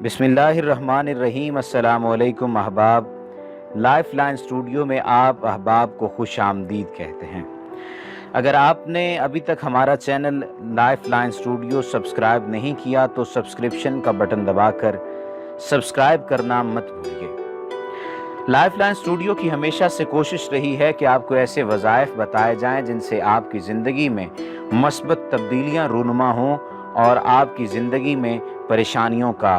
बिस्मिल्लाहिर्रहमानिर्रहीम। अस्सलामु अलैकुम अहबाब। लाइफ लाइन स्टूडियो में आप अहबाब को खुश आमदीद कहते हैं। अगर आपने अभी तक हमारा channel life line studio subscribe नहीं किया तो सब्सक्रिप्शन का बटन दबाकर सब्सक्राइब करना मत भूलिए। लाइफ लाइन स्टूडियो की हमेशा से कोशिश रही है कि आपको ऐसे वज़ाइफ बताए जाएं जिनसे आपकी ज़िंदगी में मस्बत तब्दीलियाँ रूनुमा हों और आपकी ज़िंदगी में परेशानियों का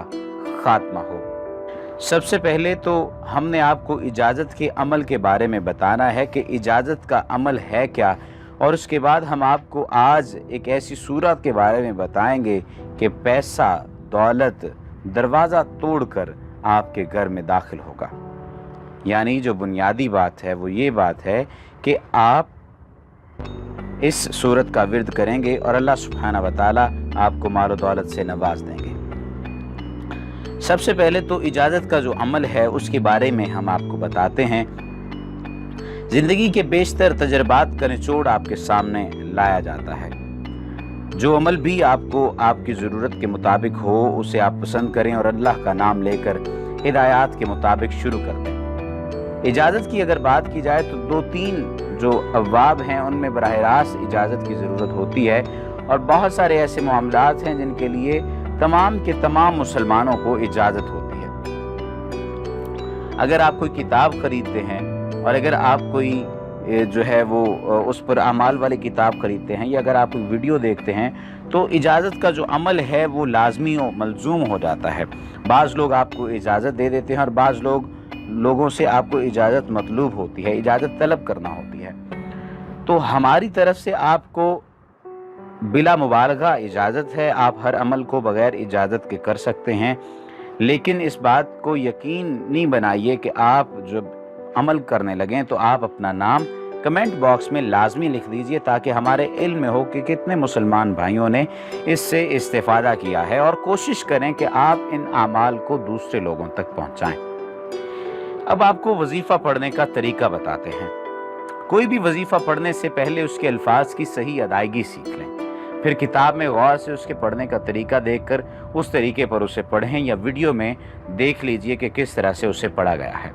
खात्मा हो। सबसे पहले तो हमने आपको इजाज़त के अमल के बारे में बताना है कि इजाज़त का अमल है क्या, और उसके बाद हम आपको आज एक ऐसी सूरत के बारे में बताएंगे कि पैसा दौलत दरवाज़ा तोड़कर आपके घर में दाखिल होगा। यानी जो बुनियादी बात है वो ये बात है कि आप इस सूरत का विर्द करेंगे और अल्लाह सुब्हाना व तआला आपको माल और दौलत से नवाज देंगे। सबसे पहले तो इजाज़त का जो अमल है उसके बारे में हम आपको बताते हैं। ज़िंदगी के बेशतर तजर्बात का निचोड़ आपके सामने लाया जाता है। जो अमल भी आपको आपकी ज़रूरत के मुताबिक हो उसे आप पसंद करें और अल्लाह का नाम लेकर हिदायत के मुताबिक शुरू कर दें। इजाज़त की अगर बात की जाए तो दो तीन जो अब्वाब हैं उनमें बराह रास्त इजाज़त की ज़रूरत होती है, और बहुत सारे ऐसे मामलात हैं जिनके लिए तमाम के तमाम मुसलमानों को इजाज़त होती है। अगर आप कोई किताब ख़रीदते हैं और अगर आप कोई जो है वो उस पर अमाल वाली किताब ख़रीदते हैं, या अगर आप कोई वीडियो देखते हैं, तो इजाज़त का जो अमल है वो लाजमी और मलजूम हो जाता है। बाज़ लोग आपको इजाज़त दे देते हैं और बाज़ लोगों से आपको इजाज़त मतलूब होती है, इजाज़त तलब करना होती है। तो हमारी तरफ से आपको बिला मुबालगा इजाज़त है। आप हर अमल को बग़ैर इजाज़त के कर सकते हैं, लेकिन इस बात को यकीनी बनाइए कि आप जब अमल करने लगें तो आप अपना नाम कमेंट बॉक्स में लाजमी लिख दीजिए, ताकि हमारे इल्म में हो कि कितने मुसलमान भाइयों ने इससे इस्तेफ़ादा किया है, और कोशिश करें कि आप इन आमाल को दूसरे लोगों तक पहुँचाएँ। अब आपको वजीफ़ा पढ़ने का तरीका बताते हैं। कोई भी वजीफ़ा पढ़ने से पहले उसके अल्फाज की सही अदायगी सीख लें, फिर किताब में गौर से उसके पढ़ने का तरीका देखकर उस तरीके पर उसे पढ़ें, या वीडियो में देख लीजिए कि किस तरह से उसे पढ़ा गया है।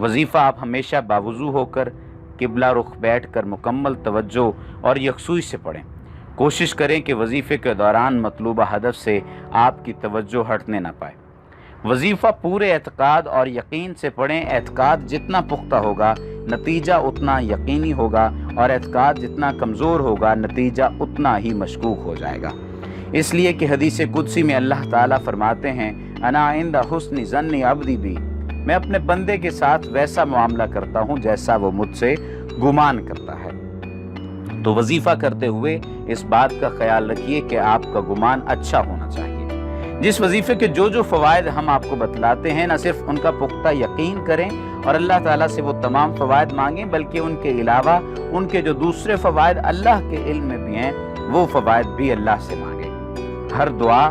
वजीफ़ा आप हमेशा बावुज़ू होकर किबला रुख बैठ कर मुकम्मल तवज्जो और यकसुई से पढ़ें। कोशिश करें कि वजीफ़े के दौरान मतलूबा हदफ से आपकी तवज्जो हटने ना पाए। वजीफ़ा पूरे एतक़ाद और यकीन से पढ़ें। एतक़ाद जितना पुख्ता होगा नतीजा उतना यकीनी होगा, और एतक़ाद जितना कमज़ोर होगा नतीजा उतना ही मशकूक हो जाएगा। इसलिए कि हदीस कुदसी में अल्लाह ताला फरमाते हैं, अना इंदा हुस्नि ज़न्नि अब्दी बी, मैं अपने बंदे के साथ वैसा मामला करता हूँ जैसा वो मुझसे गुमान करता है। तो वजीफ़ा करते हुए इस बात का ख्याल रखिए कि आपका गुमान अच्छा होना चाहिए। जिस वजीफ़े के जो फ़वाइद हम आपको बतलाते हैं, न सिर्फ उनका पुख्ता यकीन करें और अल्लाह ताला से वो तमाम फ़वाइद मांगें, बल्कि उनके अलावा उनके जो दूसरे फ़वाइद अल्लाह के इल्म में भी हैं वो फ़वाइद भी अल्लाह से मांगें। हर दुआ,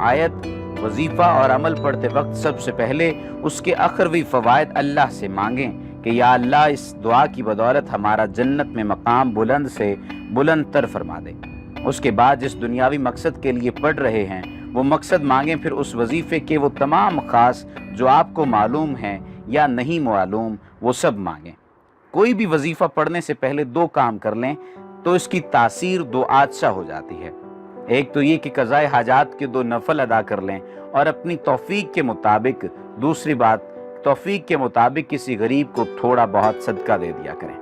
आयत, वजीफ़ा और अमल पढ़ते वक्त सबसे पहले उसके अखरवी फ़वाइद अल्लाह से मांगें कि या अल्लाह इस दुआ की बदौलत हमारा जन्नत में मकाम बुलंद से बुलंद तर फरमा दे। उसके बाद जिस दुनियावी मकसद के लिए पढ़ रहे हैं वो मकसद मांगें। फिर उस वजीफ़े के वो तमाम ख़ास जो आपको मालूम हैं या नहीं मालूम वो सब मांगें। कोई भी वजीफ़ा पढ़ने से पहले दो काम कर लें तो इसकी तासीर दो आदशा हो जाती है। एक तो ये कि क़ज़ाए हाजात के दो नफल अदा कर लें, और अपनी तौफ़ीक के मुताबिक दूसरी बात तौफ़ीक के मुताबिक किसी गरीब को थोड़ा बहुत सदका दे दिया करें।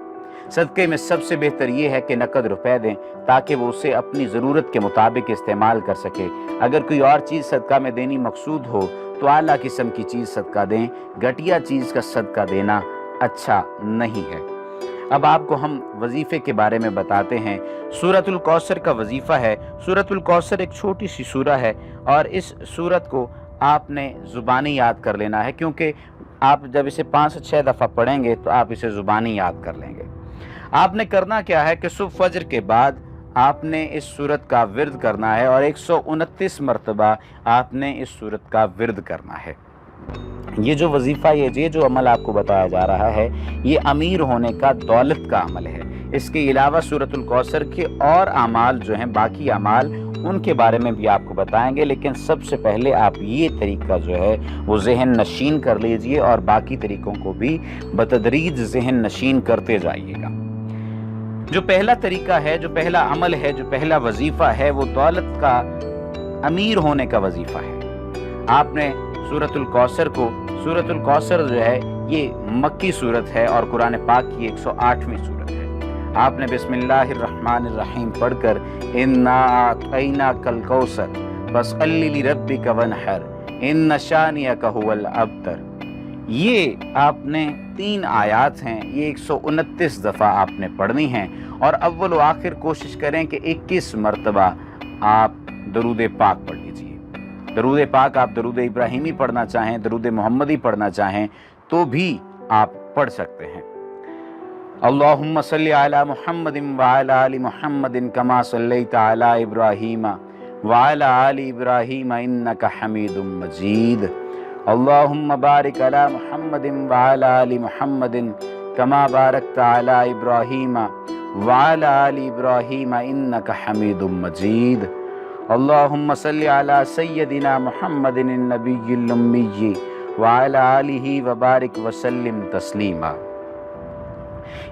सदक़े में सबसे बेहतर ये है कि नकद रुपए दें, ताकि वो उसे अपनी ज़रूरत के मुताबिक इस्तेमाल कर सके। अगर कोई और चीज़ सदका में देनी मकसूद हो तो आला किस्म की चीज़ सदका दें। घटिया चीज़ का सदका देना अच्छा नहीं है। अब आपको हम वजीफ़े के बारे में बताते हैं। सूरतुल कौसर का वजीफ़ा है। सूरतुल कौसर एक छोटी सी सूरा है, और इस सूरत को आपने ज़ुबानी याद कर लेना है, क्योंकि आप जब इसे 5 से 6 दफ़ा पढ़ेंगे तो आप इसे ज़ुबानी याद कर लेंगे। आपने करना क्या है कि सुबह फजर के बाद आपने इस सूरत का विर्द करना है, और 129 मरतबा आपने इस सूरत का विर्द करना है। ये जो वजीफ़ा ये जो अमल आपको बताया जा रहा है ये अमीर होने का दौलत का अमल है। इसके अलावा सूरतुल कौसर के और अमाल जो हैं बाकी अमाल ان کے بارے میں بھی آپ کو بتائیں گے، لیکن سب سے پہلے آپ یہ طریقہ جو ہے وہ ذہن نشین کر لیجئے اور باقی طریقوں کو بھی بتدریج ذہن نشین کرتے جائیے گا۔ جو پہلا طریقہ ہے، جو پہلا عمل ہے، جو پہلا وظیفہ ہے، وہ دولت کا امیر ہونے کا وظیفہ ہے۔ آپ نے سورۃ الکوثر جو ہے یہ مکی سورت ہے اور قرآن پاک کی 108ویں سورت ہے۔ آپ نے بسم اللہ الرحمن الرحیم پڑھ کر اِنَّا أَعْطَيْنَاكَ الْكَوْثَرَ فَصَلِّ لِرَبِّكَ وَانْحَرْ إِنَّ شَانِئَكَ هُوَ الْأَبْتَرُ۔ یہ آپ نے 3 آیات ہیں، یہ 129 دفعہ آپ نے پڑھنی ہیں، اور اول و آخر کوشش کریں کہ 21 مرتبہ آپ درود پاک پڑھ لیجئے۔ درود پاک آپ درود ابراہیمی پڑھنا چاہیں، درود محمدی پڑھنا چاہیں تو بھی آپ پڑھ سکتے ہیں۔ اللہم صلی علی محمد وعلی آل محمد کما صلیت علی ابراہیم وعلی آل ابراہیم انک حمید مجید۔ اللہم بارک علی محمد وعلی آل محمد کما بارکت علی ابراہیم وعلی آل ابراہیم انک حمید مجید۔ اللہم صلی علی سیدنا محمد النبی الامی وعلی آلہ وبارک وسلم تسلیما۔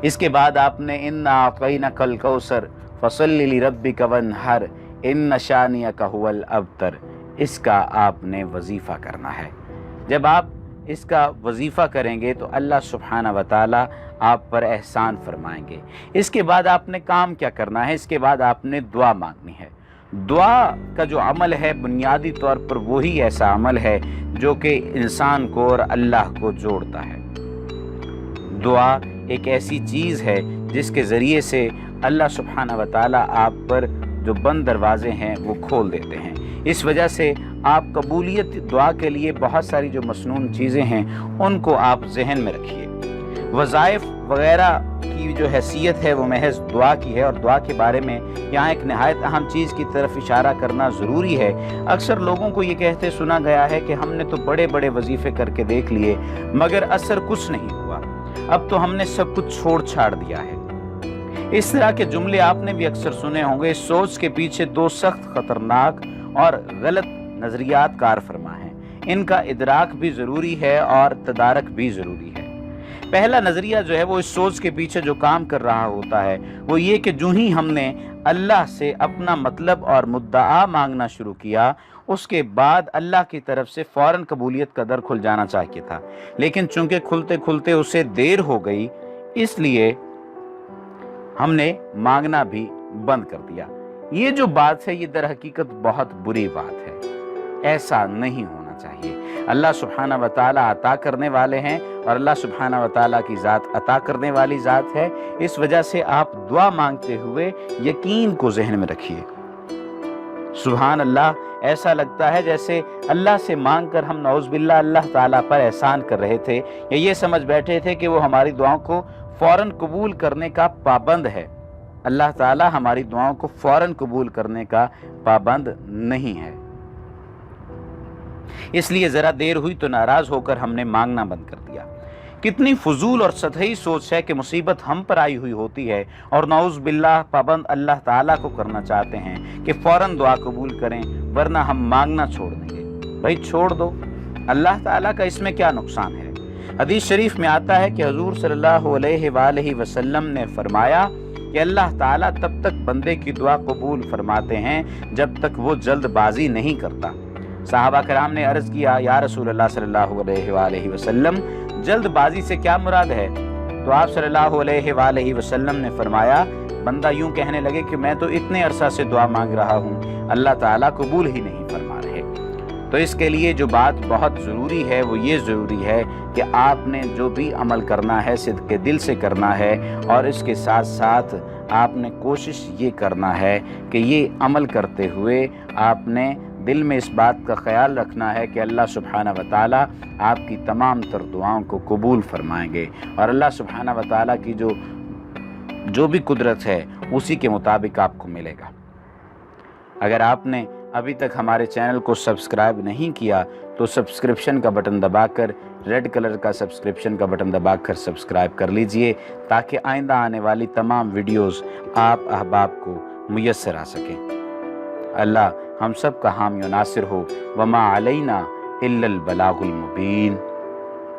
اس کے بعد آپ نے اِنَّا أَعْطَيْنَاكَ الْكَوْثَرَ فَصَلِّ لِرَبِّكَ وَانْحَرْ إِنَّ شَانِئَكَ هُوَ الْأَبْتَرُ۔ اس کا آپ نے وظیفہ کرنا ہے۔ جب آپ اس کا وظیفہ کریں گے تو اللہ سبحانہ وتعالی آپ پر احسان فرمائیں گے۔ اس کے بعد آپ نے کام کیا کرنا ہے؟ اس کے بعد آپ نے دعا مانگنی ہے۔ دعا کا جو عمل ہے بنیادی طور پر وہی ایسا عمل ہے جو کہ انسان کو اور اللہ کو جوڑتا ہے۔ دعا ایک ایسی چیز ہے جس کے ذریعے سے اللہ سبحانہ وتعالی آپ پر جو بند دروازے ہیں وہ کھول دیتے ہیں۔ اس وجہ سے آپ قبولیت دعا کے لیے بہت ساری جو مسنون چیزیں ہیں ان کو آپ ذہن میں رکھیے۔ وظائف وغیرہ کی جو حیثیت ہے وہ محض دعا کی ہے، اور دعا کے بارے میں یہاں ایک نہایت اہم چیز کی طرف اشارہ کرنا ضروری ہے۔ اکثر لوگوں کو یہ کہتے سنا گیا ہے کہ ہم نے تو بڑے بڑے وظیفے کر کے دیکھ لیے مگر اثر کچھ نہیں ہوا، اب تو ہم نے سب کچھ چھوڑ چھاڑ دیا ہے۔ اس طرح کے جملے آپ نے بھی اکثر سنے ہوں گے۔ اس سوچ کے پیچھے 2 سخت خطرناک اور غلط نظریات کار فرما ہیں۔ ان کا ادراک بھی ضروری ہے اور تدارک بھی ضروری ہے۔ پہلا نظریہ جو ہے وہ اس سوچ کے پیچھے جو کام کر رہا ہوتا ہے وہ یہ کہ جو ہی ہم نے اللہ سے اپنا مطلب اور مدعا مانگنا شروع کیا اس کے بعد اللہ کی طرف سے فوراً قبولیت کا در کھل جانا چاہیے تھا، لیکن چونکہ کھلتے کھلتے اسے دیر ہو گئی اس لیے ہم نے مانگنا بھی بند کر دیا۔ یہ جو بات ہے یہ در حقیقت بہت بری بات ہے، ایسا نہیں ہونا چاہیے۔ اللہ سبحانہ وتعالی عطا کرنے والے ہیں اور اللہ سبحانہ وتعالی کی ذات عطا کرنے والی ذات ہے، اس وجہ سے آپ دعا مانگتے ہوئے یقین کو ذہن میں رکھیے۔ سبحان اللہ، ایسا لگتا ہے جیسے اللہ سے مانگ کر ہم نعوذ باللہ اللہ تعالیٰ پر احسان کر رہے تھے، یا یہ سمجھ بیٹھے تھے کہ وہ ہماری دعاؤں کو فوراً قبول کرنے کا پابند ہے۔ اللہ تعالیٰ ہماری دعاؤں کو فوراً قبول کرنے کا پابند نہیں ہے۔ اس لیے ذرا دیر ہوئی تو ناراض ہو کر ہم نے مانگنا بند کر دیا۔ کتنی فضول اور سطحی سوچ ہے کہ مصیبت ہم پر آئی ہوئی ہوتی ہے اور نعوذ باللہ پابند اللہ تعالیٰ کو کرنا چاہتے ہیں کہ فوراً دعا قبول کریں ورنہ ہم مانگنا چھوڑ دیں گے۔ بھائی چھوڑ دو، اللہ تعالیٰ کا اس میں کیا نقصان ہے؟ حدیث شریف میں آتا ہے کہ حضور صلی اللہ علیہ وآلہ وسلم نے فرمایا کہ اللہ تعالیٰ تب تک بندے کی دعا قبول فرماتے ہیں جب تک وہ جلد بازی نہیں کرتا۔ صحابہ کرام نے عرض کیا، یا رسول اللہ صلی اللہ علیہ وآلہ وسلم جلد بازی سے کیا مراد ہے؟ تو آپ صلی اللہ علیہ وآلہ وسلم نے فرمایا، بندہ یوں کہنے لگے کہ میں تو اتنے عرصہ سے دعا مانگ رہا ہوں، اللہ تعالیٰ قبول ہی نہیں فرما رہے۔ تو اس کے لیے جو بات بہت ضروری ہے وہ یہ ضروری ہے کہ آپ نے جو بھی عمل کرنا ہے صدق دل سے کرنا ہے، اور اس کے ساتھ ساتھ آپ نے کوشش یہ کرنا ہے کہ یہ عمل کرتے ہوئے آپ نے دل میں اس بات کا خیال رکھنا ہے کہ اللہ سبحانہ وتعالیٰ آپ کی تمام تر دعاؤں کو قبول فرمائیں گے، اور اللہ سبحانہ وتعالیٰ کی جو بھی قدرت ہے اسی کے مطابق آپ کو ملے گا۔ اگر آپ نے ابھی تک ہمارے چینل کو سبسکرائب نہیں کیا تو سبسکرپشن کا بٹن دبا کر، ریڈ کلر کا سبسکرپشن کا بٹن دبا کر سبسکرائب کر لیجئے تاکہ آئندہ آنے والی تمام ویڈیوز آپ احباب کو میسر آ سکیں۔ اللہ ہم سب کا حامی و ناصر ہو۔ وما علینا الا البلاغ المبین۔